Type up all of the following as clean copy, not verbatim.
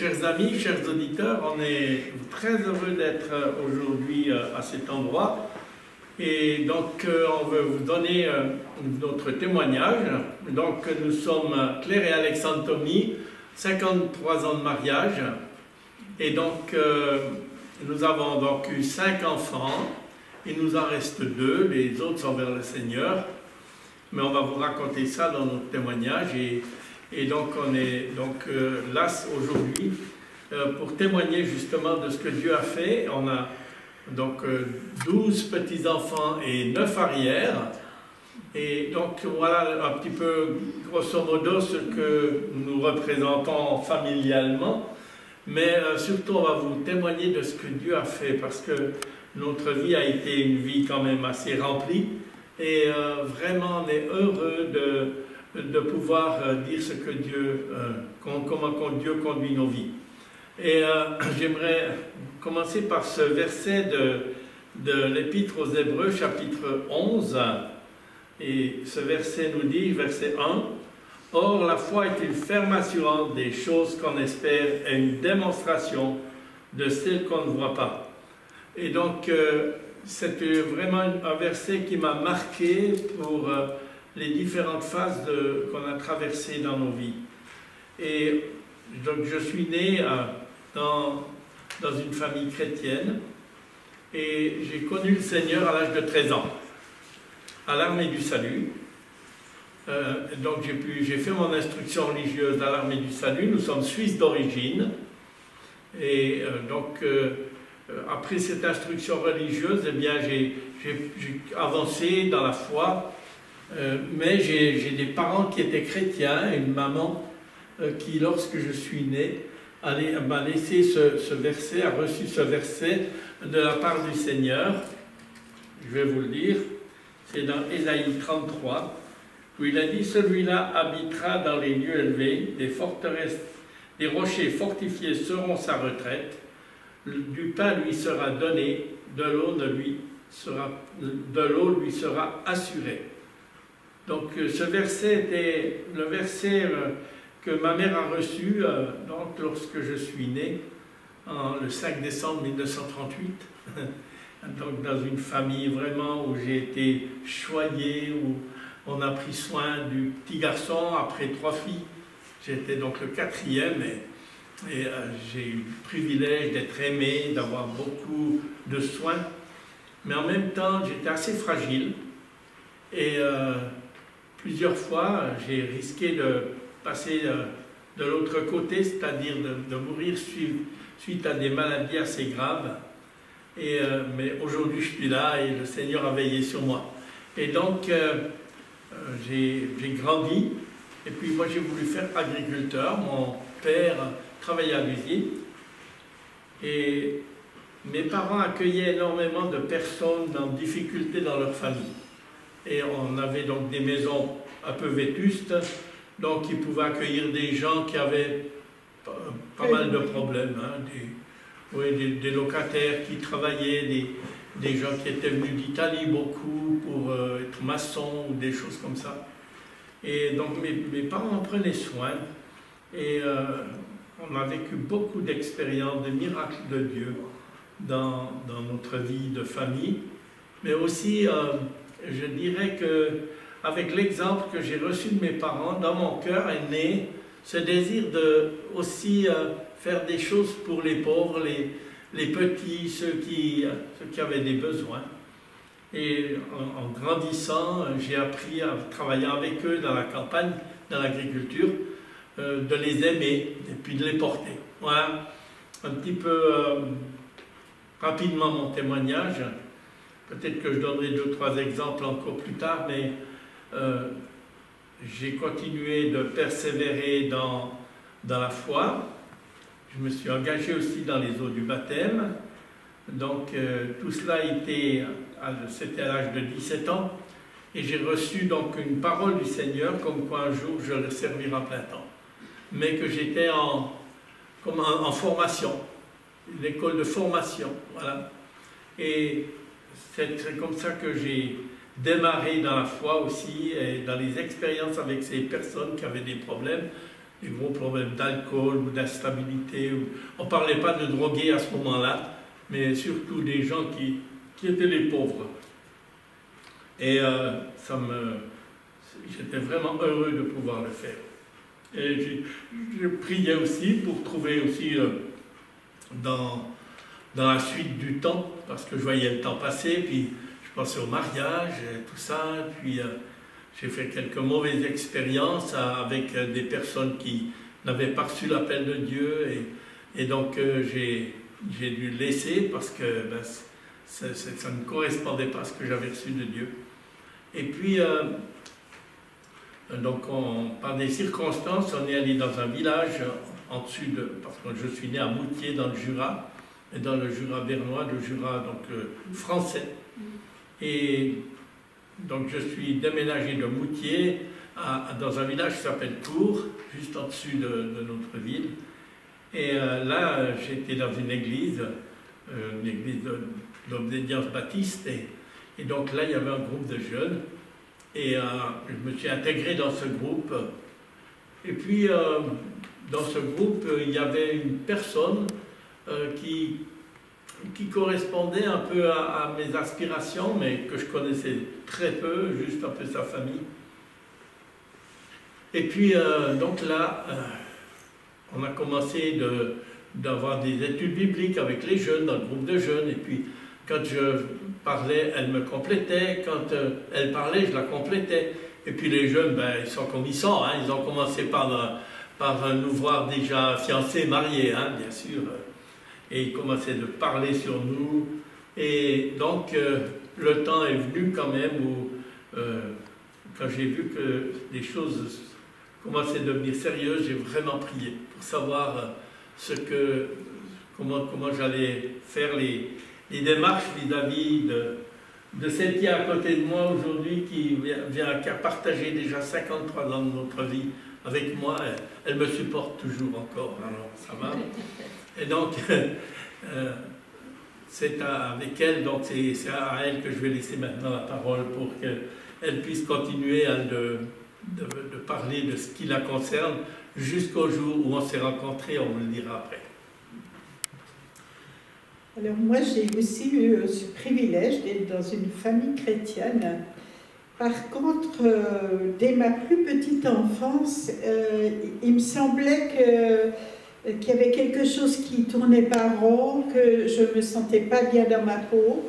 chers amis, chers auditeurs, on est très heureux d'être aujourd'hui à cet endroit. Et donc, on veut vous donner notre témoignage. Donc, nous sommes Claire et Alexandre Tommy, 53 ans de mariage. Et donc, nous avons donc eu 5 enfants. Il nous en reste 2, les autres sont vers le Seigneur. Mais on va vous raconter ça dans notre témoignage. Et donc, on est là aujourd'hui pour témoigner justement de ce que Dieu a fait. On a donc 12 petits-enfants et 9 arrières. Et donc, voilà un petit peu, grosso modo, ce que nous représentons familialement. Mais surtout, on va vous témoigner de ce que Dieu a fait, parce que notre vie a été une vie quand même assez remplie. Et vraiment, on est heureux de pouvoir dire ce que Dieu, comment Dieu conduit nos vies. Et j'aimerais commencer par ce verset de l'Épître aux Hébreux, chapitre 11. Et ce verset nous dit, verset 1, « Or, la foi est une ferme assurance des choses qu'on espère et une démonstration de celles qu'on ne voit pas. » Et donc, c'est vraiment un verset qui m'a marqué pour les différentes phases qu'on a traversées dans nos vies. Et donc, je suis né dans une famille chrétienne et j'ai connu le Seigneur à l'âge de 13 ans, à l'Armée du Salut. Donc, j'ai fait mon instruction religieuse à l'Armée du Salut. Nous sommes Suisses d'origine. Et après cette instruction religieuse, eh bien, j'ai avancé dans la foi, mais j'ai des parents qui étaient chrétiens et une maman qui, lorsque je suis né, m'a laissé ce verset, a reçu ce verset de la part du Seigneur. Je vais vous le dire, c'est dans Ésaïe 33, où il a dit « Celui-là habitera dans les lieux élevés, des forteresses, des rochers fortifiés seront sa retraite. Du pain lui sera donné, de l'eau lui sera assurée. » Donc ce verset était le verset que ma mère a reçu donc, lorsque je suis né, le 5 décembre 1938, donc dans une famille vraiment où j'ai été choyé, où on a pris soin du petit garçon après 3 filles. J'étais donc le 4e et j'ai eu le privilège d'être aimé, d'avoir beaucoup de soins. Mais en même temps, j'étais assez fragile. Et plusieurs fois, j'ai risqué de passer de l'autre côté, c'est-à-dire de mourir suite à des maladies assez graves. Mais aujourd'hui, je suis là et le Seigneur a veillé sur moi. Et donc, j'ai grandi. Et puis moi, j'ai voulu faire agriculteur. Mon père travaillait à l'usine. Et mes parents accueillaient énormément de personnes en difficulté dans leur famille. Et on avait donc des maisons un peu vétustes, donc ils pouvaient accueillir des gens qui avaient pas mal de problèmes, hein, des locataires qui travaillaient, des gens qui étaient venus d'Italie beaucoup pour être maçons ou des choses comme ça. Et donc mes parents en prenaient soin et on a vécu beaucoup d'expériences, de miracles de Dieu dans notre vie de famille, mais aussi je dirais que avec l'exemple que j'ai reçu de mes parents, dans mon cœur est né ce désir de aussi faire des choses pour les pauvres, les petits, ceux qui avaient des besoins. Et en grandissant, j'ai appris à travailler avec eux dans la campagne, dans l'agriculture, de les aimer et puis de les porter. Voilà un petit peu rapidement mon témoignage. Peut-être que je donnerai 2 ou 3 exemples encore plus tard, mais j'ai continué de persévérer dans la foi. Je me suis engagé aussi dans les eaux du baptême. Donc tout cela c'était à l'âge de 17 ans. Et j'ai reçu donc une parole du Seigneur comme quoi un jour je le servirai à plein temps. Mais que j'étais en formation, une école de formation, voilà. Et c'est comme ça que j'ai démarré dans la foi aussi, et dans les expériences avec ces personnes qui avaient des problèmes, des gros problèmes d'alcool ou d'instabilité. On ne parlait pas de drogués à ce moment-là, mais surtout des gens qui étaient les pauvres. Et j'étais vraiment heureux de pouvoir le faire. Et je priais aussi pour trouver aussi dans la suite du temps, parce que je voyais le temps passer, puis je pensais au mariage et tout ça, puis j'ai fait quelques mauvaises expériences avec des personnes qui n'avaient pas reçu l'appel de Dieu, et donc j'ai dû laisser parce que ben, ça ne correspondait pas à ce que j'avais reçu de Dieu. Et puis, donc par des circonstances, on est allé dans un village en dessus parce que je suis né à Moutier dans le Jura, et dans le Jura bernois, le Jura donc français. Et donc je suis déménagé de Moutier dans un village qui s'appelle Tours, juste en dessus de notre ville. Et là, j'étais dans une église d'obédience baptiste, et donc là, il y avait un groupe de jeunes, et je me suis intégré dans ce groupe. Et puis, dans ce groupe, il y avait une personne qui correspondait un peu à mes aspirations, mais que je connaissais très peu, juste un peu sa famille. Et puis, donc là, on a commencé d'avoir des études bibliques avec les jeunes, dans le groupe de jeunes, et puis quand je parlais, elle me complétait, quand elle parlait, je la complétais. Et puis les jeunes, ben, ils sont comme ils sont, hein. Ils ont commencé par nous voir déjà fiancés, mariés, hein, bien sûr. Et ils commençaient de parler sur nous. Et donc, le temps est venu quand même où, quand j'ai vu que les choses commençaient à devenir sérieuses, j'ai vraiment prié pour savoir comment j'allais faire les démarches vis-à-vis de celle qui est à côté de moi aujourd'hui, qui a partagé déjà 53 ans de notre vie avec moi. Elle me supporte toujours encore, alors ça va. Et donc, c'est avec elle, donc c'est à elle que je vais laisser maintenant la parole pour qu'elle puisse continuer de parler de ce qui la concerne jusqu'au jour où on s'est rencontrés, on vous le dira après. Alors moi, j'ai aussi eu ce privilège d'être dans une famille chrétienne. Par contre, dès ma plus petite enfance, il me semblait qu'il y avait quelque chose qui tournait pas rond, que je ne me sentais pas bien dans ma peau.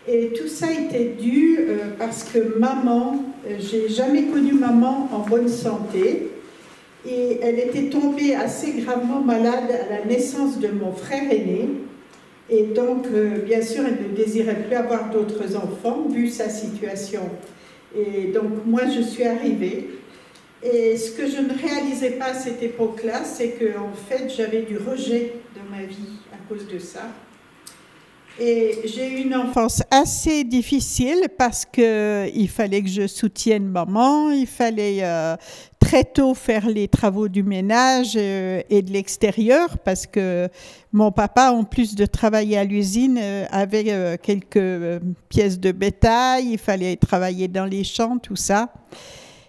Et tout ça était dû parce que maman, j'ai jamais connu maman en bonne santé. Et elle était tombée assez gravement malade à la naissance de mon frère aîné. Et donc, bien sûr, elle ne désirait plus avoir d'autres enfants, vu sa situation. Et donc, moi, je suis arrivée. Et ce que je ne réalisais pas à cette époque-là, c'est qu'en fait, j'avais du rejet dans ma vie à cause de ça. Et j'ai eu une enfance assez difficile parce qu'il fallait que je soutienne maman, il fallait très tôt faire les travaux du ménage et de l'extérieur parce que mon papa, en plus de travailler à l'usine, avait quelques pièces de bétail, il fallait travailler dans les champs, tout ça.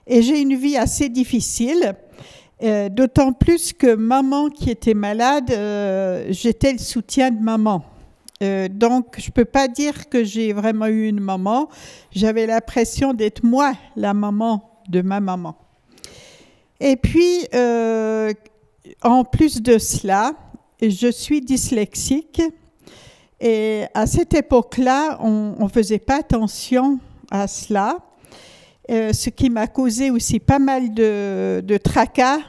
Et j'ai une vie assez difficile, d'autant plus que maman qui était malade, j'étais le soutien de maman. Donc, je ne peux pas dire que j'ai vraiment eu une maman. J'avais l'impression d'être moi, la maman de ma maman. Et puis, en plus de cela, je suis dyslexique. Et à cette époque-là, on ne faisait pas attention à cela. Ce qui m'a causé aussi pas mal de tracas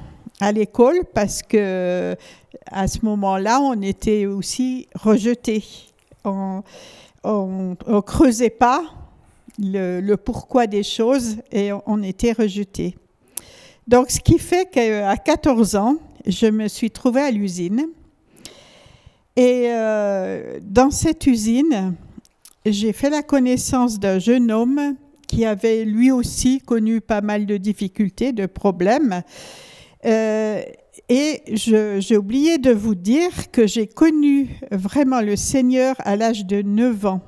à l'école parce que à ce moment-là, on était aussi rejetés. On creusait pas le pourquoi des choses et on était rejetés. Donc, ce qui fait qu'à 14 ans, je me suis trouvée à l'usine. Et dans cette usine, j'ai fait la connaissance d'un jeune homme qui avait lui aussi connu pas mal de difficultés, de problèmes. Et j'ai oublié de vous dire que j'ai connu vraiment le Seigneur à l'âge de 9 ans.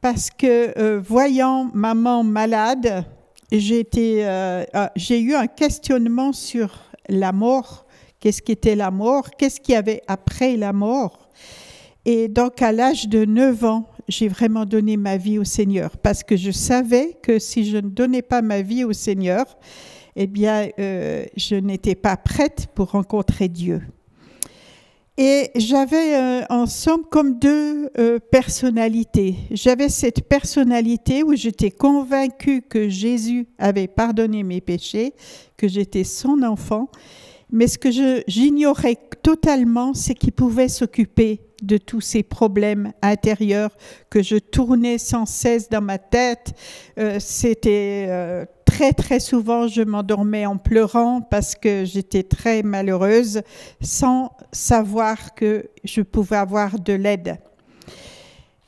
Parce que voyant maman malade, j'ai eu un questionnement sur la mort. Qu'est-ce qu'était la mort? Qu'est-ce qu'il y avait après la mort? Et donc, à l'âge de 9 ans, j'ai vraiment donné ma vie au Seigneur parce que je savais que si je ne donnais pas ma vie au Seigneur, eh bien, je n'étais pas prête pour rencontrer Dieu. Et j'avais en somme comme deux personnalités. J'avais cette personnalité où j'étais convaincue que Jésus avait pardonné mes péchés, que j'étais son enfant. Mais ce que j'ignorais totalement, c'est qu'il pouvait s'occuper de tous ces problèmes intérieurs que je tournais sans cesse dans ma tête. C'était très, très souvent, je m'endormais en pleurant parce que j'étais très malheureuse sans savoir que je pouvais avoir de l'aide.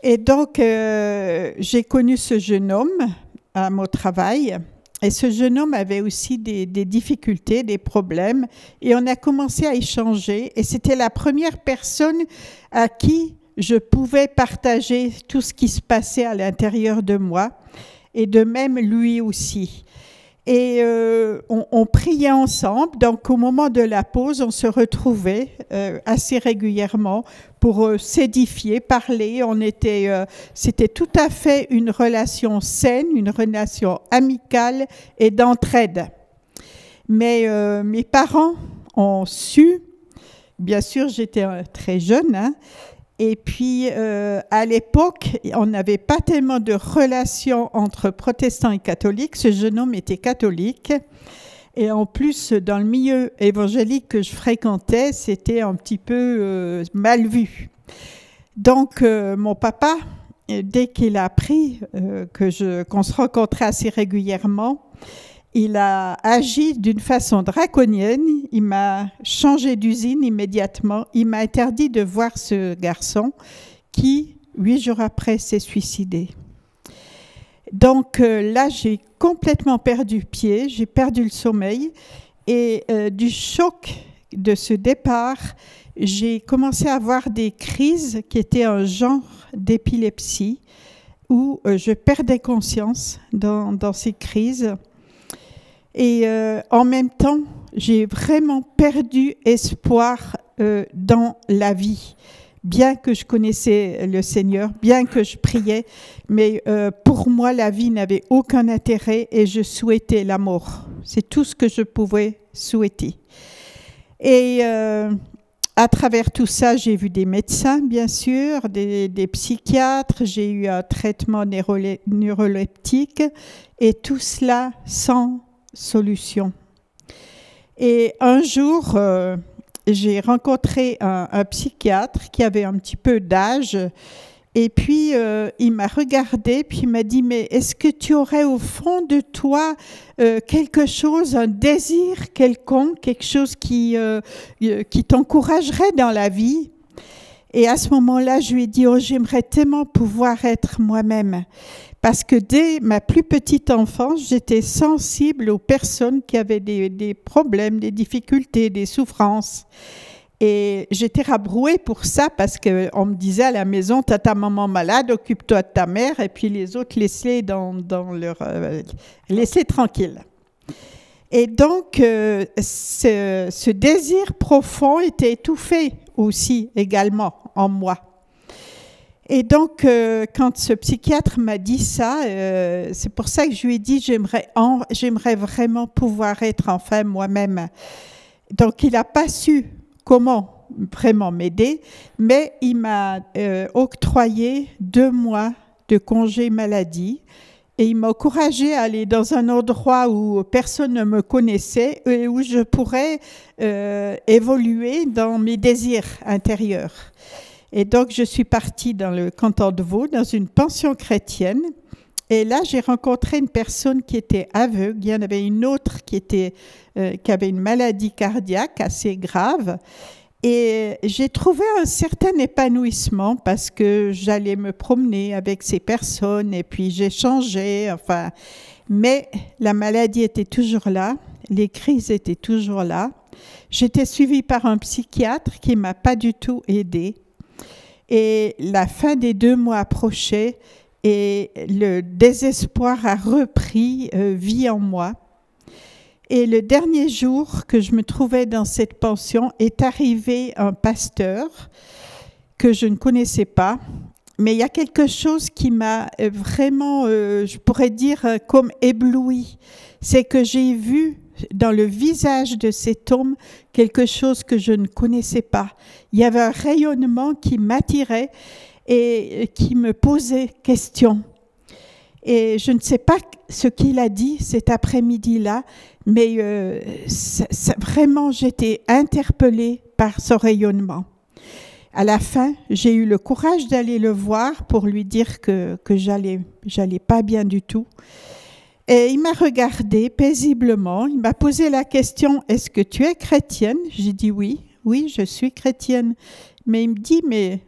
Et donc, j'ai connu ce jeune homme à mon travail. Et ce jeune homme avait aussi des difficultés, des problèmes. Et on a commencé à échanger. Et c'était la première personne à qui je pouvais partager tout ce qui se passait à l'intérieur de moi. Et de même, lui aussi. Et on priait ensemble. Donc, au moment de la pause, on se retrouvait assez régulièrement pour s'édifier, parler. C'était tout à fait une relation saine, une relation amicale et d'entraide. Mais mes parents ont su, bien sûr, j'étais très jeune, hein, et puis, à l'époque, on n'avait pas tellement de relations entre protestants et catholiques. Ce jeune homme était catholique. Et en plus, dans le milieu évangélique que je fréquentais, c'était un petit peu mal vu. Donc, mon papa, dès qu'il a appris qu'on se rencontrait assez régulièrement, il a agi d'une façon draconienne. Il m'a changé d'usine immédiatement. Il m'a interdit de voir ce garçon qui, 8 jours après, s'est suicidé. Donc là, j'ai complètement perdu pied, j'ai perdu le sommeil. Et du choc de ce départ, j'ai commencé à avoir des crises qui étaient un genre d'épilepsie où je perdais conscience dans ces crises. Et en même temps, j'ai vraiment perdu espoir dans la vie. Bien que je connaissais le Seigneur, bien que je priais, mais pour moi, la vie n'avait aucun intérêt et je souhaitais la mort. C'est tout ce que je pouvais souhaiter. Et à travers tout ça, j'ai vu des médecins, bien sûr, des psychiatres, j'ai eu un traitement neuroleptique et tout cela sans solution. Et un jour, j'ai rencontré un psychiatre qui avait un petit peu d'âge et puis il m'a regardé puis il m'a dit « Mais est-ce que tu aurais au fond de toi quelque chose, un désir quelconque, quelque chose qui t'encouragerait dans la vie ?» Et à ce moment-là, je lui ai dit « Oh, j'aimerais tellement pouvoir être moi-même. » Parce que dès ma plus petite enfance, j'étais sensible aux personnes qui avaient des problèmes, des difficultés, des souffrances. Et j'étais rabrouée pour ça parce qu'on me disait à la maison, t'as ta maman malade, occupe-toi de ta mère, et puis les autres, laisse-les laisse-les tranquilles. Et donc, ce désir profond était étouffé aussi également en moi. Et donc, quand ce psychiatre m'a dit ça, c'est pour ça que je lui ai dit j'aimerais vraiment pouvoir être enfin moi-même. Donc, il n'a pas su comment vraiment m'aider, mais il m'a octroyé 2 mois de congé maladie et il m'a encouragée à aller dans un endroit où personne ne me connaissait et où je pourrais évoluer dans mes désirs intérieurs. Et donc, je suis partie dans le canton de Vaud, dans une pension chrétienne. Et là, j'ai rencontré une personne qui était aveugle. Il y en avait une autre qui avait une maladie cardiaque assez grave. Et j'ai trouvé un certain épanouissement parce que j'allais me promener avec ces personnes et puis j'échangeais. Enfin, mais la maladie était toujours là, les crises étaient toujours là. J'étais suivie par un psychiatre qui ne m'a pas du tout aidée. Et la fin des 2 mois approchait et le désespoir a repris vie en moi. Et le dernier jour que je me trouvais dans cette pension est arrivé un pasteur que je ne connaissais pas, mais il y a quelque chose qui m'a vraiment, je pourrais dire, comme ébloui. C'est que j'ai vu dans le visage de cet homme quelque chose que je ne connaissais pas. Il y avait un rayonnement qui m'attirait et qui me posait question. Et je ne sais pas ce qu'il a dit cet après-midi-là, mais vraiment j'étais interpellée par ce rayonnement. À la fin, j'ai eu le courage d'aller le voir pour lui dire que j'allais pas bien du tout. Et il m'a regardée paisiblement, il m'a posé la question « Est-ce que tu es chrétienne ?» J'ai dit « Oui, je suis chrétienne. » Mais il me dit « Mais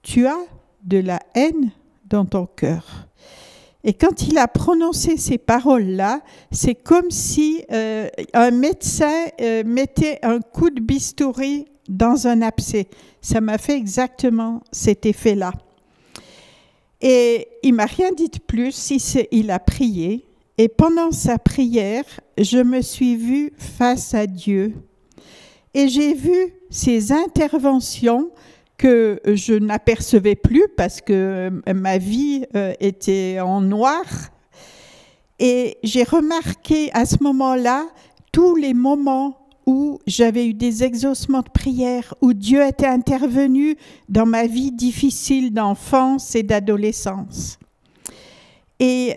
tu as de la haine dans ton cœur. » Et quand il a prononcé ces paroles-là, c'est comme si un médecin mettait un coup de bistouri dans un abcès. Ça m'a fait exactement cet effet-là. Et il m'a rien dit de plus, il a prié. Et pendant sa prière, je me suis vue face à Dieu. Et j'ai vu ses interventions que je n'apercevais plus parce que ma vie était en noir. Et j'ai remarqué à ce moment-là tous les moments où j'avais eu des exaucements de prière, où Dieu était intervenu dans ma vie difficile d'enfance et d'adolescence. Et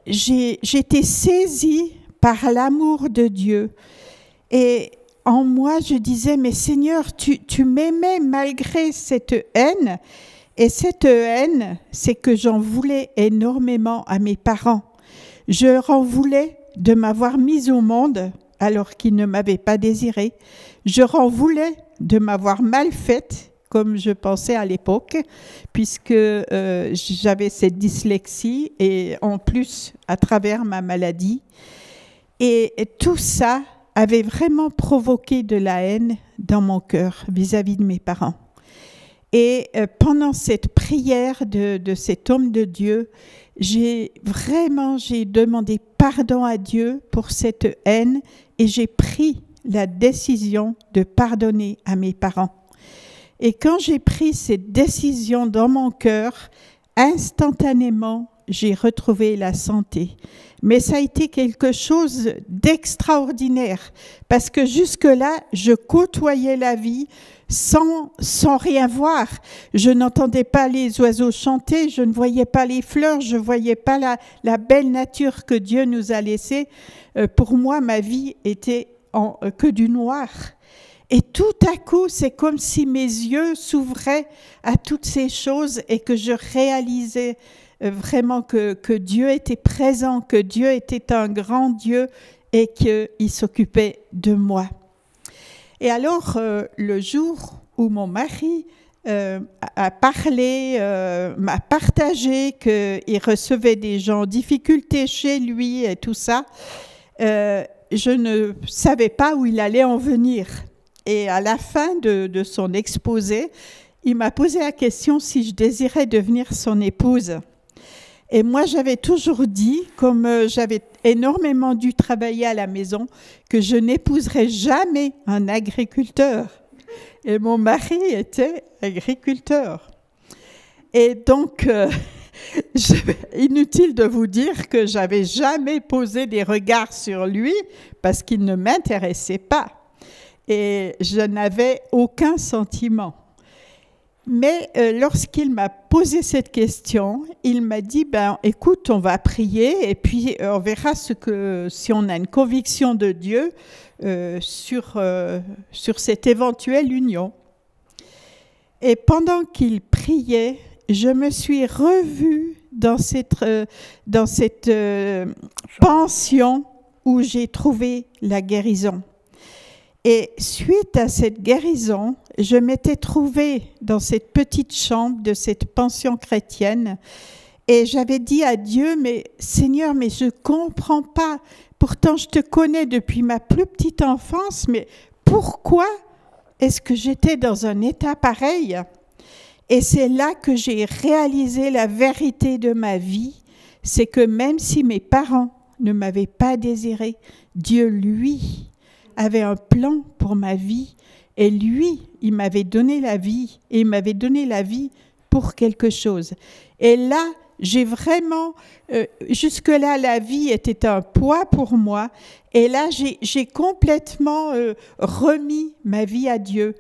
j'étais saisie par l'amour de Dieu. Et en moi, je disais, mais Seigneur, tu m'aimais malgré cette haine. Et cette haine, c'est que j'en voulais énormément à mes parents. Je leur en voulais de m'avoir mise au monde alors qu'ils ne m'avaient pas désirée. Je leur en voulais de m'avoir mal faite, comme je pensais à l'époque, puisque j'avais cette dyslexie et en plus à travers ma maladie. Et tout ça avait vraiment provoqué de la haine dans mon cœur vis-à-vis de mes parents. Et pendant cette prière de cet homme de Dieu, j'ai demandé pardon à Dieu pour cette haine et j'ai pris la décision de pardonner à mes parents. Et quand j'ai pris cette décision dans mon cœur, instantanément, j'ai retrouvé la santé. Mais ça a été quelque chose d'extraordinaire parce que jusque-là, je côtoyais la vie sans rien voir. Je n'entendais pas les oiseaux chanter, je ne voyais pas les fleurs, je ne voyais pas la belle nature que Dieu nous a laissée. Pour moi, ma vie était que du noir. Et tout à coup, c'est comme si mes yeux s'ouvraient à toutes ces choses et que je réalisais vraiment que Dieu était présent, que Dieu était un grand Dieu et qu'il s'occupait de moi. Et alors, le jour où mon mari a parlé, m'a partagé qu'il recevait des gens en difficulté chez lui et tout ça, je ne savais pas où il allait en venir. Et à la fin de son exposé, il m'a posé la question si je désirais devenir son épouse. Et moi, j'avais toujours dit, comme j'avais énormément dû travailler à la maison, que je n'épouserais jamais un agriculteur. Et mon mari était agriculteur. Et donc, inutile de vous dire que j'avais jamais posé des regards sur lui parce qu'il ne m'intéressait pas. Et je n'avais aucun sentiment. Mais lorsqu'il m'a posé cette question, il m'a dit écoute, on va prier et puis on verra si on a une conviction de Dieu sur cette éventuelle union. Et pendant qu'il priait, je me suis revue dans cette pension où j'ai trouvé la guérison. Et suite à cette guérison, je m'étais trouvée dans cette petite chambre de cette pension chrétienne et j'avais dit à Dieu, mais Seigneur, mais je ne comprends pas. Pourtant, je te connais depuis ma plus petite enfance, mais pourquoi est-ce que j'étais dans un état pareil ? Et c'est là que j'ai réalisé la vérité de ma vie, c'est que même si mes parents ne m'avait pas désiré. Dieu, lui, avait un plan pour ma vie. Et lui, il m'avait donné la vie. Et il m'avait donné la vie pour quelque chose. Et là, j'ai vraiment... jusque-là, la vie était un poids pour moi. Et là, j'ai complètement remis ma vie à Dieu.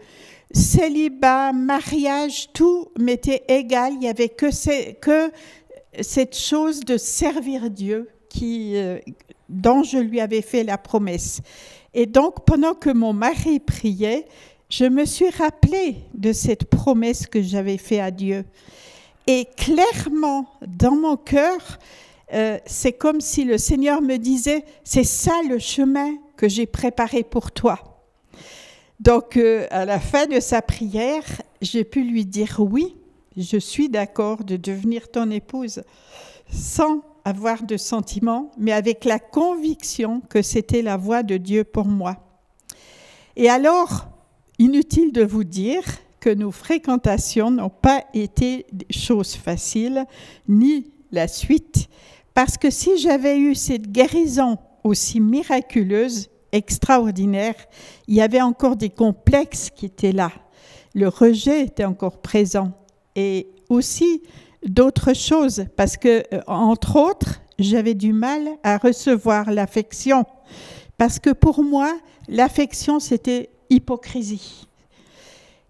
Célibat, mariage, tout m'était égal. Il n'y avait que cette chose de servir Dieu dont je lui avais fait la promesse. Et donc, pendant que mon mari priait, je me suis rappelée de cette promesse que j'avais faite à Dieu. Et clairement, dans mon cœur, c'est comme si le Seigneur me disait, c'est ça le chemin que j'ai préparé pour toi. Donc, à la fin de sa prière, j'ai pu lui dire oui, je suis d'accord de devenir ton épouse, sans avoir de sentiments, mais avec la conviction que c'était la voie de Dieu pour moi. Et alors, inutile de vous dire que nos fréquentations n'ont pas été des choses faciles, ni la suite, parce que si j'avais eu cette guérison aussi miraculeuse, extraordinaire, il y avait encore des complexes qui étaient là. Le rejet était encore présent. Et aussi d'autres choses, parce que, entre autres, j'avais du mal à recevoir l'affection. Parce que pour moi, l'affection, c'était hypocrisie.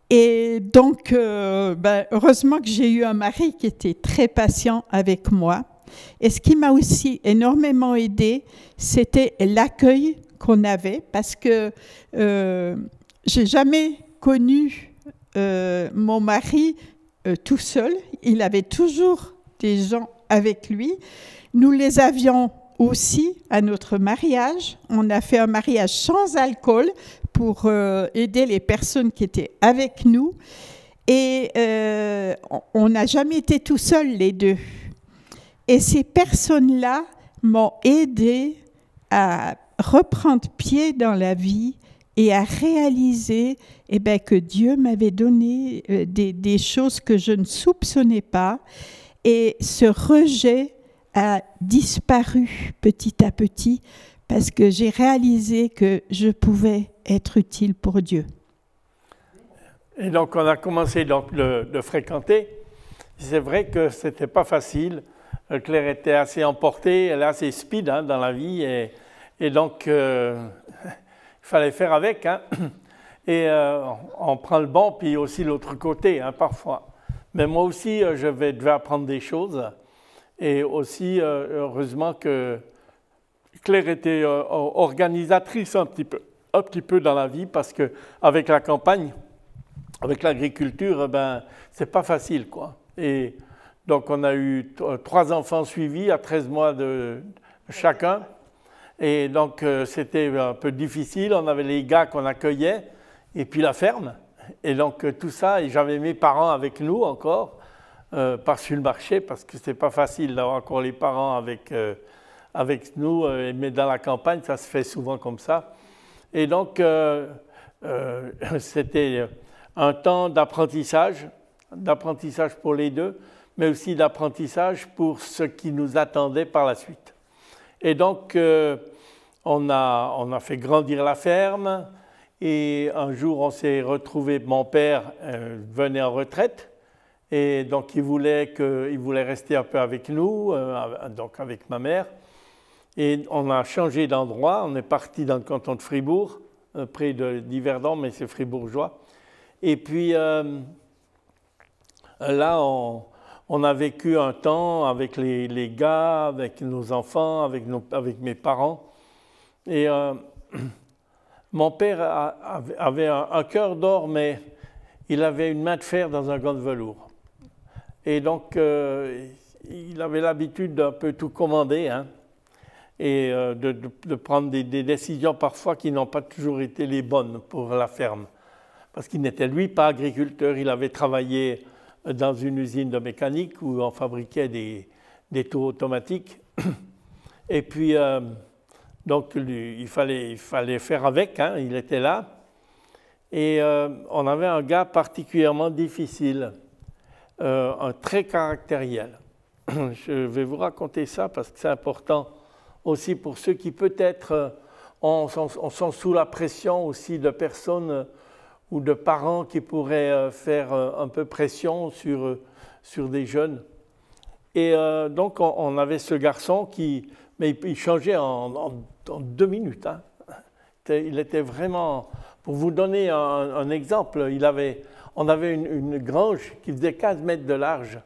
Et donc, heureusement que j'ai eu un mari qui était très patient avec moi. Et ce qui m'a aussi énormément aidée, c'était l'accueil qu'on avait, parce que j'ai jamais connu mon mari tout seul. Il avait toujours des gens avec lui. Nous les avions aussi à notre mariage. On a fait un mariage sans alcool pour aider les personnes qui étaient avec nous. Et on n'a jamais été tout seuls, les deux. Et ces personnes-là m'ont aidé à reprendre pied dans la vie et à réaliser que Dieu m'avait donné des choses que je ne soupçonnais pas. Et ce rejet a disparu petit à petit parce que j'ai réalisé que je pouvais être utile pour Dieu. Et donc, on a commencé de fréquenter. C'est vrai que ce n'était pas facile. Claire était assez emportée, elle est assez speed dans la vie. Et donc, il fallait faire avec. Et on prend le bon, puis aussi l'autre côté, parfois. Mais moi aussi, je devais apprendre des choses. Et aussi, heureusement que Claire était organisatrice un petit peu dans la vie, parce qu'avec la campagne, avec l'agriculture, c'est pas facile, quoi. Et donc, on a eu 3 enfants suivis à 13 mois de chacun. Et donc, c'était un peu difficile. On avait les gars qu'on accueillait, et puis la ferme. Et donc, tout ça, et j'avais mes parents avec nous encore, par-dessus le marché, parce que c'est pas facile d'avoir encore les parents avec nous, mais dans la campagne, ça se fait souvent comme ça. Et donc, c'était un temps d'apprentissage pour les deux, mais aussi d'apprentissage pour ce qui nous attendait par la suite. Et donc, on a fait grandir la ferme, et un jour, on s'est retrouvés, mon père venait en retraite, et donc il voulait rester un peu avec nous, donc avec ma mère, et on a changé d'endroit, on est parti dans le canton de Fribourg, près d'Yverdon, mais c'est fribourgeois, et puis là, on a vécu un temps avec les gars, avec nos enfants, avec mes parents. Et mon père avait un cœur d'or, mais il avait une main de fer dans un gant de velours. Et donc, il avait l'habitude d'un peu tout commander, et de prendre des décisions parfois qui n'ont pas toujours été les bonnes pour la ferme. Parce qu'il n'était, lui, pas agriculteur, il avait travaillé dans une usine de mécanique où on fabriquait des tours automatiques. Et puis, donc, il fallait faire avec, il était là. Et on avait un gars particulièrement difficile, un très caractériel. Je vais vous raconter ça parce que c'est important aussi pour ceux qui peut-être sont sous la pression aussi de personnes ou de parents qui pourraient faire un peu pression sur des jeunes. Et donc on avait ce garçon mais il changeait en 2 minutes. Hein. Il était vraiment, pour vous donner un exemple, on avait une grange qui faisait 15 mètres de large.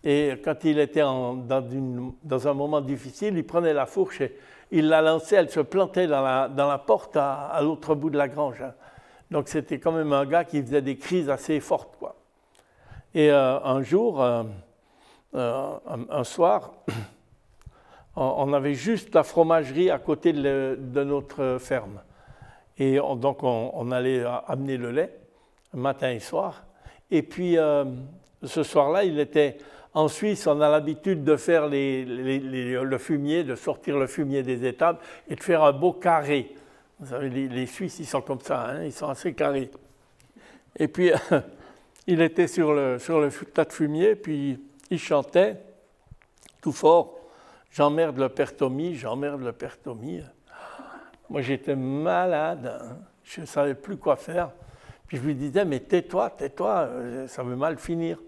Et quand il était dans un moment difficile, il prenait la fourche et il la lançait, elle se plantait dans la porte à l'autre bout de la grange. Hein. Donc c'était quand même un gars qui faisait des crises assez fortes, quoi. Et un jour, un soir, on avait juste la fromagerie à côté de notre ferme. Et donc on allait amener le lait, matin et soir. Et puis ce soir-là, il était en Suisse, on a l'habitude de faire le fumier, de sortir le fumier des étables et de faire un beau carré. Vous savez, les Suisses, ils sont comme ça, hein, ils sont assez carrés. Et puis, il était sur le tas de fumier, puis il chantait tout fort. J'emmerde le père Tommy, j'emmerde le père Tommy. Moi, j'étais malade, hein. Je ne savais plus quoi faire. Puis je lui disais, mais tais-toi, ça veut mal finir.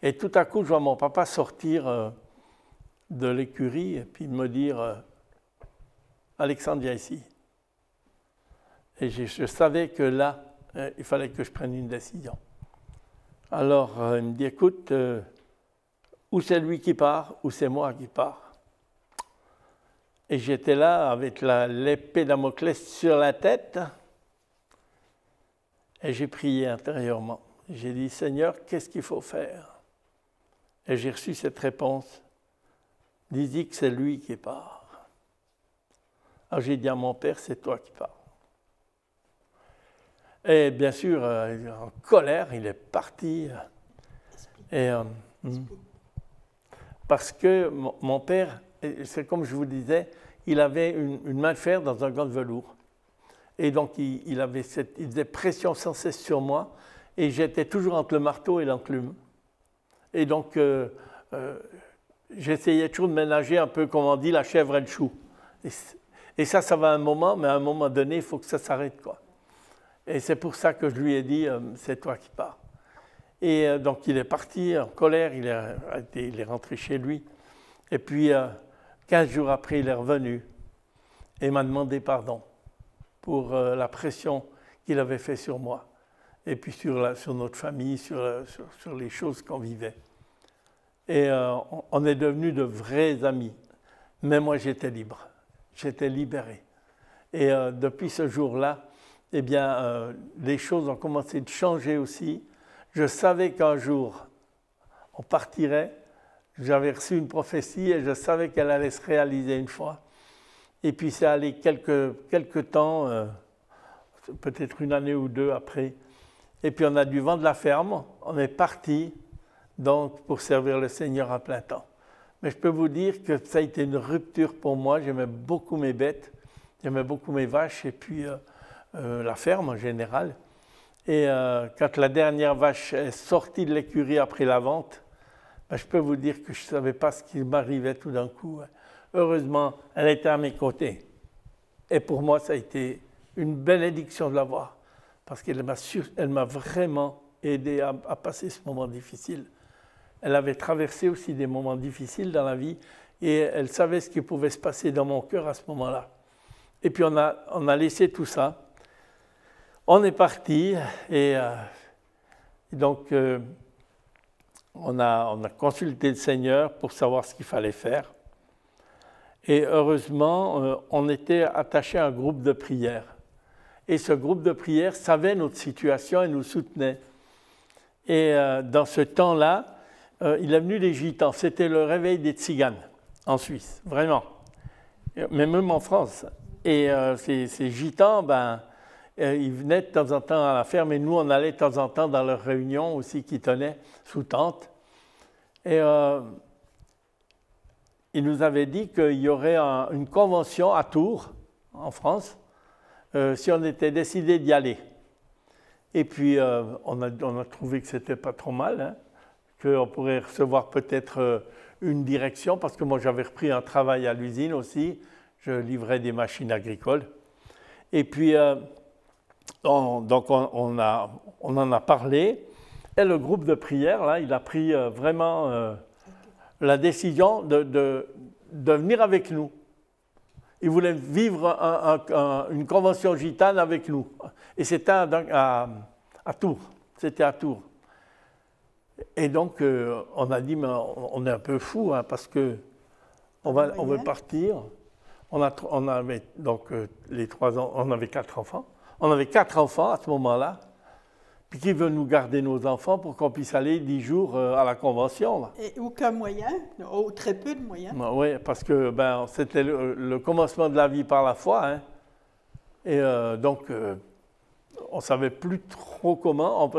Et tout à coup, je vois mon papa sortir de l'écurie et puis me dire, Alexandre, viens ici. Et je savais que là, il fallait que je prenne une décision. Alors, il me dit, écoute, ou c'est lui qui part, ou c'est moi qui pars. Et j'étais là avec l'épée Damoclès sur la tête. Et j'ai prié intérieurement. J'ai dit, Seigneur, qu'est-ce qu'il faut faire? Et j'ai reçu cette réponse. Dis-y que c'est lui qui part. Alors j'ai dit à mon père, c'est toi qui pars. Et bien sûr, en colère, il est parti. Et, parce que mon père, c'est comme je vous disais, il avait une main de fer dans un gant de velours. Et donc, il faisait pression sans cesse sur moi. Et j'étais toujours entre le marteau et l'enclume. Et donc, j'essayais toujours de ménager un peu, comme on dit, la chèvre et le chou. Et ça va un moment, mais à un moment donné, il faut que ça s'arrête, quoi. Et c'est pour ça que je lui ai dit, c'est toi qui pars. Et donc, il est parti en colère, il est rentré chez lui. Et puis, 15 jours après, il est revenu et m'a demandé pardon pour la pression qu'il avait fait sur moi. Et puis sur notre famille, sur les choses qu'on vivait. Et on est devenus de vrais amis. Mais moi, j'étais libre. J'étais libéré. Et depuis ce jour-là, eh bien, les choses ont commencé de changer aussi. Je savais qu'un jour, on partirait. J'avais reçu une prophétie et je savais qu'elle allait se réaliser une fois. Et puis, c'est allé quelques temps, peut-être une année ou deux après. Et puis on a dû vendre la ferme, on est parti donc pour servir le Seigneur à plein temps. Mais je peux vous dire que ça a été une rupture pour moi, j'aimais beaucoup mes bêtes, j'aimais beaucoup mes vaches et puis la ferme en général. Et quand la dernière vache est sortie de l'écurie après la vente, ben, je peux vous dire que je ne savais pas ce qui m'arrivait tout d'un coup. Heureusement, elle était à mes côtés. Et pour moi, ça a été une bénédiction de la voir. Parce qu'elle m'a vraiment aidé à passer ce moment difficile. Elle avait traversé aussi des moments difficiles dans la vie et elle savait ce qui pouvait se passer dans mon cœur à ce moment-là. Et puis on a laissé tout ça. On est parti et donc on a consulté le Seigneur pour savoir ce qu'il fallait faire. Et heureusement, on était attaché à un groupe de prière. Et ce groupe de prière savait notre situation et nous soutenait. Et dans ce temps-là, il est venu des Gitans. C'était le réveil des Tziganes en Suisse, vraiment. Mais même en France. Et ces Gitans, ils venaient de temps en temps à la ferme et nous, on allait de temps en temps dans leurs réunions aussi qu'ils tenaient sous tente. Et ils nous avaient dit qu'il y aurait une convention à Tours, en France, si on était décidé d'y aller. Et puis, on a trouvé que ce n'était pas trop mal, hein, qu'on pourrait recevoir peut-être une direction, parce que moi, j'avais repris un travail à l'usine aussi. Je livrais des machines agricoles. Et puis, on en a parlé. Et le groupe de prière, là, il a pris vraiment la décision de venir avec nous. Il voulait vivre une convention gitane avec nous. Et c'était à Tours. C'était à Tours. Et donc, on a dit, mais on est un peu fou, hein, parce que on veut partir. On avait donc les 3 ans, on avait 4 enfants. On avait 4 enfants à ce moment-là. Puis qui veut nous garder nos enfants pour qu'on puisse aller 10 jours à la convention, là. Et aucun moyen, ou très peu de moyens. Oui, parce que c'était le commencement de la vie par la foi. Hein. Et donc, on ne savait plus trop comment.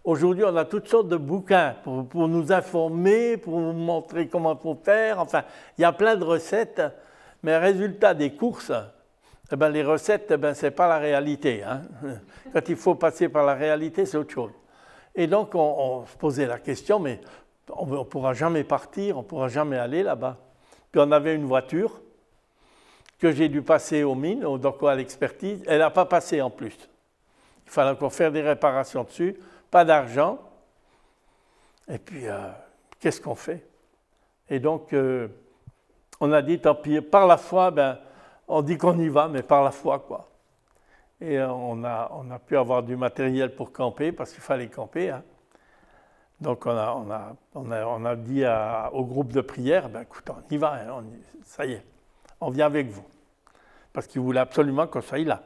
Aujourd'hui, on a toutes sortes de bouquins pour nous informer, pour nous montrer comment il faut faire. Enfin, il y a plein de recettes. Mais résultat des courses, les recettes, ce n'est pas la réalité. Hein. Quand il faut passer par la réalité, c'est autre chose. Et donc, on se posait la question, mais on ne pourra jamais partir, on ne pourra jamais aller là-bas. Puis on avait une voiture que j'ai dû passer aux mines, donc à l'expertise. Elle n'a pas passé en plus. Il fallait encore faire des réparations dessus, pas d'argent. Et puis, qu'est-ce qu'on fait? Et donc, on a dit, tant pis, par la foi, on dit qu'on y va, mais par la foi, quoi. Et on a pu avoir du matériel pour camper, parce qu'il fallait camper. Hein. Donc on a dit au groupe de prière, écoute, on y va, hein, ça y est, on vient avec vous. Parce qu'ils voulaient absolument qu'on soit là.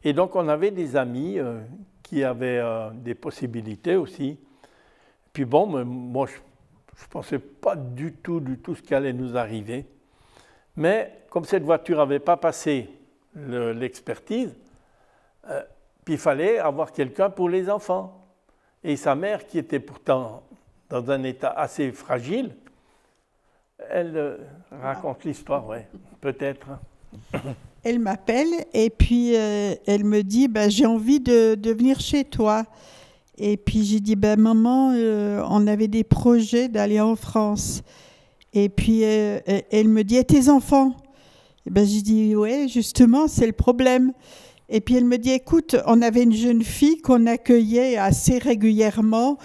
Et donc on avait des amis qui avaient des possibilités aussi. Puis bon, moi je ne pensais pas du tout ce qui allait nous arriver. Mais comme cette voiture n'avait pas passé l'expertise, puis il fallait avoir quelqu'un pour les enfants. Et sa mère, qui était pourtant dans un état assez fragile, elle raconte l'histoire, oui, peut-être. Elle m'appelle et puis elle me dit j'ai envie de venir chez toi. Et puis j'ai dit maman, on avait des projets d'aller en France. Et puis elle me dit et tes enfants? Et j'ai dit ouais, justement, c'est le problème. Et puis elle me dit, écoute, on avait une jeune fille qu'on accueillait assez régulièrement,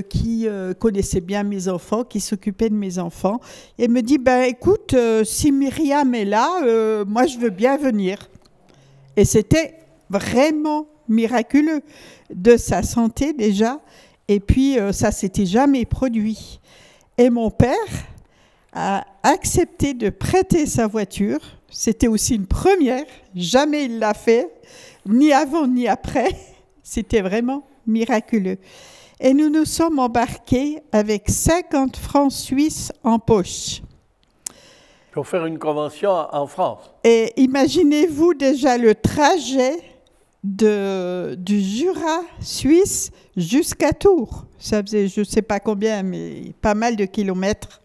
qui connaissait bien mes enfants, qui s'occupait de mes enfants. Et elle me dit, écoute, si Myriam est là, moi je veux bien venir. Et c'était vraiment miraculeux, de sa santé déjà. Et puis ça s'était jamais produit. Et mon père a accepté de prêter sa voiture. C'était aussi une première, jamais il l'a fait, ni avant ni après. C'était vraiment miraculeux. Et nous nous sommes embarqués avec 50 francs suisses en poche. Pour faire une convention en France. Et imaginez-vous déjà le trajet du Jura suisse jusqu'à Tours. Ça faisait je ne sais pas combien, mais pas mal de kilomètres.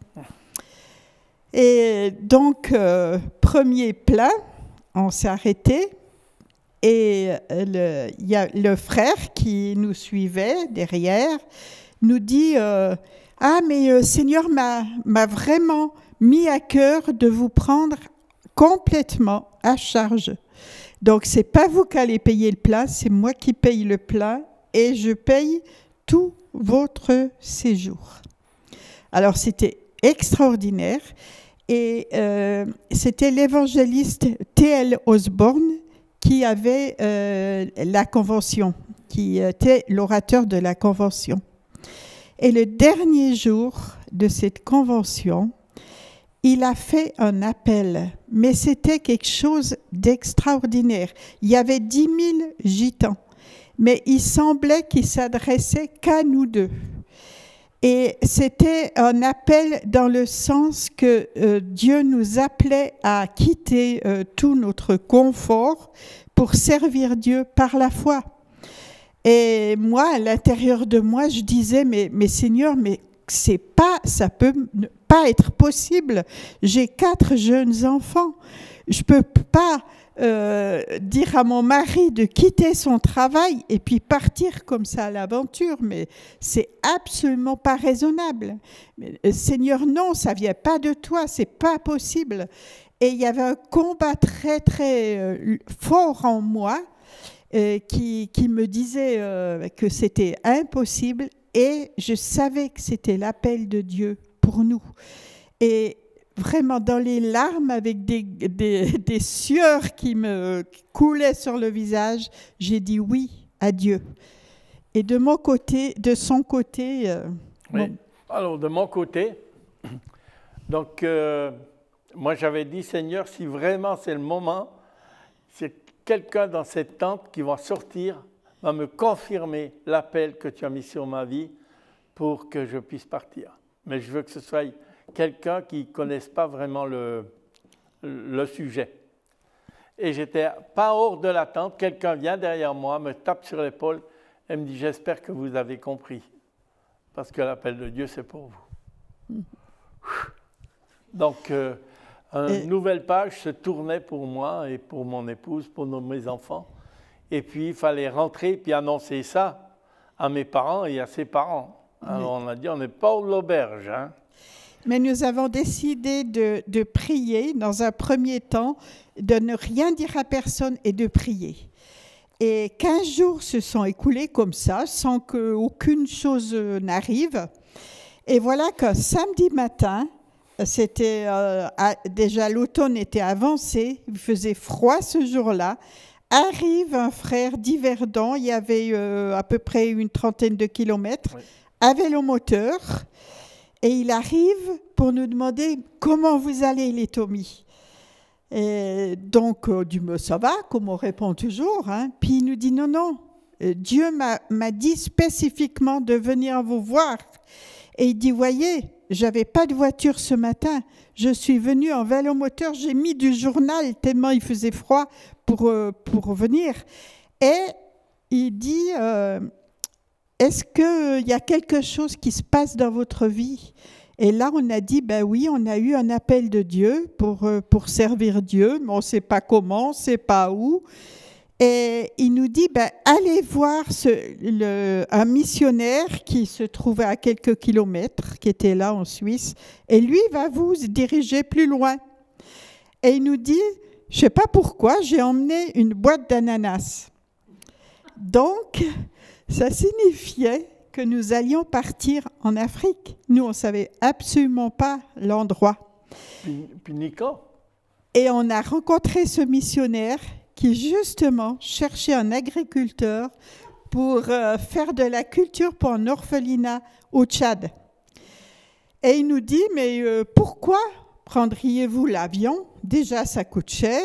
Et donc, premier plein, on s'est arrêté et il y a le frère qui nous suivait derrière, nous dit mais Seigneur m'a vraiment mis à cœur de vous prendre complètement à charge. Donc, ce n'est pas vous qui allez payer le plein, c'est moi qui paye le plein et je paye tout votre séjour. Alors, c'était extraordinaire. Et c'était l'évangéliste T.L. Osborne qui avait la convention, qui était l'orateur de la convention. Et le dernier jour de cette convention, il a fait un appel, mais c'était quelque chose d'extraordinaire. Il y avait 10 000 gitans, mais il semblait qu'il s'adressait qu'à nous deux. Et c'était un appel dans le sens que Dieu nous appelait à quitter tout notre confort pour servir Dieu par la foi. Et moi, à l'intérieur de moi, je disais, mais Seigneur, mais ça peut pas être possible. J'ai 4 jeunes enfants. Je peux pas dire à mon mari de quitter son travail et puis partir comme ça à l'aventure, mais c'est absolument pas raisonnable. Mais, Seigneur, non, ça vient pas de toi, c'est pas possible. Et il y avait un combat très, très fort en moi qui me disait que c'était impossible. Et je savais que c'était l'appel de Dieu pour nous. Et vraiment dans les larmes, avec des sueurs qui me coulaient sur le visage, j'ai dit oui à Dieu. Et de mon côté, de son côté... oui. Alors, de mon côté, donc, moi j'avais dit, Seigneur, si vraiment c'est le moment, c'est quelqu'un dans cette tente qui va sortir, va me confirmer l'appel que tu as mis sur ma vie pour que je puisse partir. Mais je veux que ce soit quelqu'un qui ne connaisse pas vraiment le sujet. Et j'étais pas hors de la tente, quelqu'un vient derrière moi, me tape sur l'épaule et me dit « J'espère que vous avez compris, parce que l'appel de Dieu, c'est pour vous. » Donc, une nouvelle page se tournait pour moi et pour mon épouse, pour mes enfants. Et puis, il fallait rentrer puis annoncer ça à mes parents et à ses parents. Alors, on a dit, on n'est pas de l'auberge. Hein. Mais nous avons décidé de prier, dans un premier temps, de ne rien dire à personne et de prier. Et 15 jours se sont écoulés comme ça, sans qu'aucune chose n'arrive. Et voilà qu'un samedi matin, c'était déjà l'automne était avancé, il faisait froid ce jour-là, arrive un frère d'Yverdon, il y avait à peu près une trentaine de kilomètres, à vélomoteur, et il arrive pour nous demander comment vous allez les Tommy. Et donc, on dit, ça va, comme on répond toujours. Hein. Puis il nous dit, non, Dieu m'a dit spécifiquement de venir vous voir. Et il dit, voyez, j'avais pas de voiture ce matin, je suis venu en vélomoteur, j'ai mis du journal tellement il faisait froid pour venir. Et il dit, est-ce qu'il y a quelque chose qui se passe dans votre vie ? Et là, on a dit, ben oui, on a eu un appel de Dieu pour servir Dieu, mais on ne sait pas comment, on ne sait pas où. Et il nous dit, ben, allez voir un missionnaire qui se trouvait à quelques kilomètres, qui était là en Suisse, et lui va vous diriger plus loin. Et il nous dit, je ne sais pas pourquoi, j'ai emmené une boîte d'ananas. Donc, ça signifiait que nous allions partir en Afrique. Nous, on ne savait absolument pas l'endroit. Puis Nico. Et on a rencontré ce missionnaire qui, justement, cherchait un agriculteur pour faire de la culture pour un orphelinat au Tchad. Et il nous dit, mais pourquoi prendriez-vous l'avion ? Déjà, ça coûte cher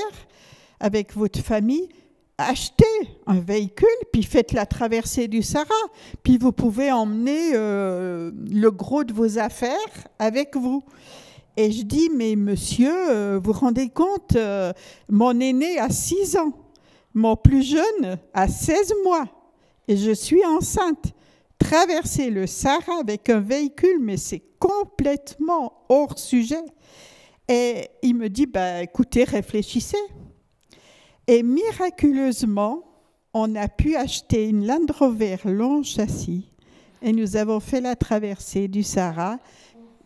avec votre famille. Achetez un véhicule, puis faites la traversée du Sahara. Puis vous pouvez emmener le gros de vos affaires avec vous. Et je dis, mais monsieur, vous vous rendez compte, mon aîné a 6 ans, mon plus jeune a 16 mois, et je suis enceinte. Traverser le Sahara avec un véhicule, mais c'est complètement hors sujet. Et il me dit, écoutez, réfléchissez. Et miraculeusement, on a pu acheter une Land Rover long châssis et nous avons fait la traversée du Sahara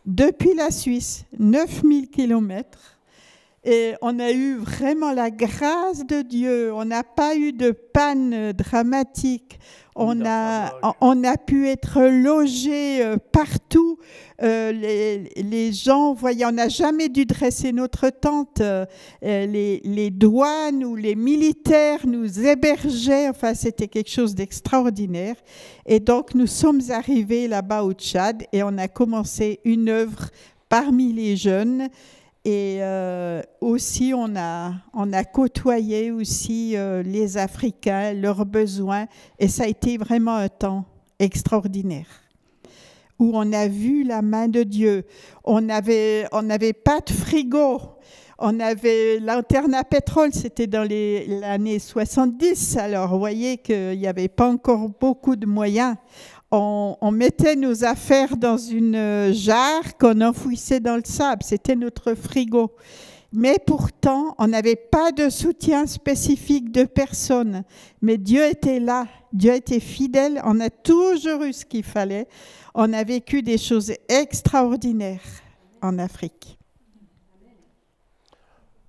depuis la Suisse, 9000 kilomètres. Et on a eu vraiment la grâce de Dieu. On n'a pas eu de panne dramatique. On a pu être logés partout. Les gens, voyez, on n'a jamais dû dresser notre tente. Les douanes ou les militaires nous hébergeaient. Enfin, c'était quelque chose d'extraordinaire. Et donc, nous sommes arrivés là-bas au Tchad et on a commencé une œuvre parmi les jeunes. Et aussi, on a côtoyé aussi les Africains, leurs besoins. Et ça a été vraiment un temps extraordinaire, où on a vu la main de Dieu. On n'avait pas de frigo. On avait lanterne à pétrole, c'était dans l'année 70. Alors, vous voyez qu'il n'y avait pas encore beaucoup de moyens. On mettait nos affaires dans une jarre qu'on enfouissait dans le sable. C'était notre frigo. Mais pourtant, on n'avait pas de soutien spécifique de personne. Mais Dieu était là. Dieu était fidèle. On a toujours eu ce qu'il fallait. On a vécu des choses extraordinaires en Afrique.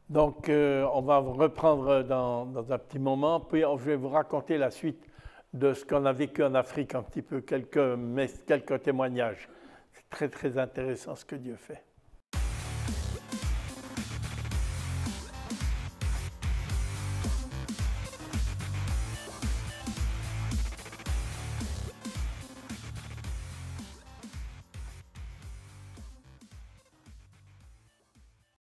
Donc, on va reprendre dans un petit moment, puis je vais vous raconter la suite de ce qu'on a vécu en Afrique, un petit peu, quelques témoignages. C'est très, très intéressant ce que Dieu fait.